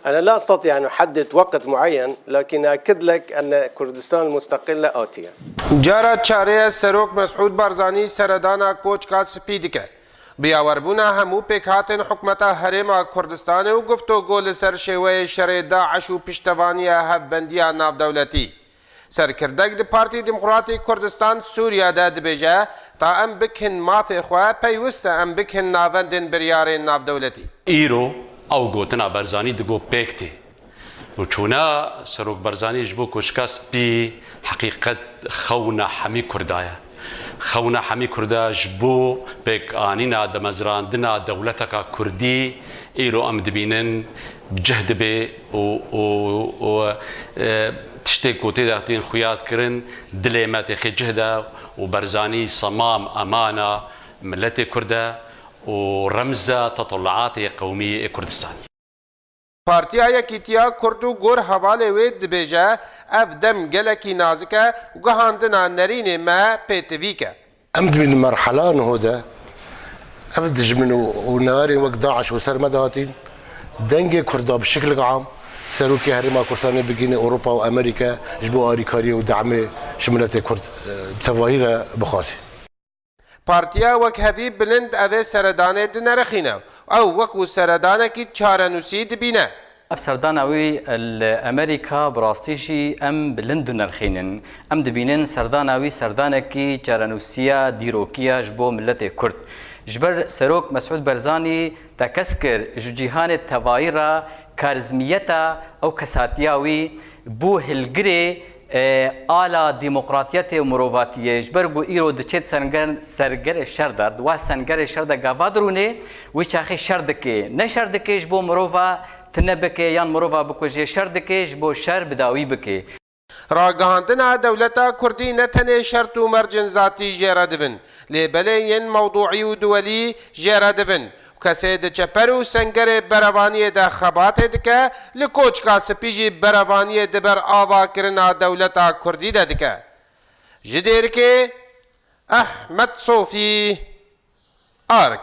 أنا لا أستطيع أن أحدد وقت معين، لكن أكد لك أن كردستان المستقلة آتية. جارة چاره سروک مسعود بارزانی سردانا کوچکا سپیدکه بیاوربونا همو پیکاتن حکمتا هرما کردستان و گفتو گول سر شوی شر داعش و پشتوانی هفبندیا ناف دولتی. سرکردگ دی پارتی دموکراتی کردستان سوریا دا دبیجه تا ام بکن مافی خواه پیوست ام بکن ناوندن بریار ناف دولتی. ایرو او گوتنا برزانی دگو پیکتی. و چونا سروک برزانی جبو کشکاس بی حقیقت خونا حمی کردایه. خونا حمی کرده جبو بک آنینا دمزراندنا دولتکا کردی ایرو ام دبینن بجهد بی و تشتي كوتي داختين خيات كرن دليمات خي جهده وبرزاني صمام امانه ملتي كرده ورمزه تطلعات قوميه كردستان. پارتیا یکیتیا کردو گور حواله وید دبیجه اف دم گلکی نازکه و گهاندنا نرین ما پیتویکه. امد من مرحله نهوده افدج من وناري وقت داعش وسر مدهاتين دنجي كردا بشكل عام سروكي هرما كردستان بجيني اوروبا وامريكا جبو اريكاري ودعم شملت كرد تظاهره بخاطي. پارتیا وک هفی بلند اوه سردانه دنرخینه او وکو سردانه کی چارنوسی دبینه. سرداناوی الامریکا براستیشی ام بلند نرخینن ام دبینن سرداناوی سردانه کی چارنوسیا دیروکیا جبو ملت کرد. جبر سروک مسعود برزانی تکسکر جهان توایر کارزمیتا او کساتیاوی بو هلگری آلا ديمقراطيات ومروفاتية جبرجو إيرو دشيت سرجر الشردر دوا سنجر الشردر جافادروني ويشاخي شردكي نشردكي جبو مروفا تنبكي يان مروفا بكوجي شردكي جبو شر بداوي بكي. راگهاندنا دولتا کردی نتنه شرط و مرجن ذاتی جیره دفن لیبلین موضوعی و دولی جیره دفن کسی ده چپر و سنگر بروانی ده خبات دکه لکوچ کا سپیجی بروانی ده بر آوا کرنا دولتا کردی ده دکه جدیر که احمد صوفی آرک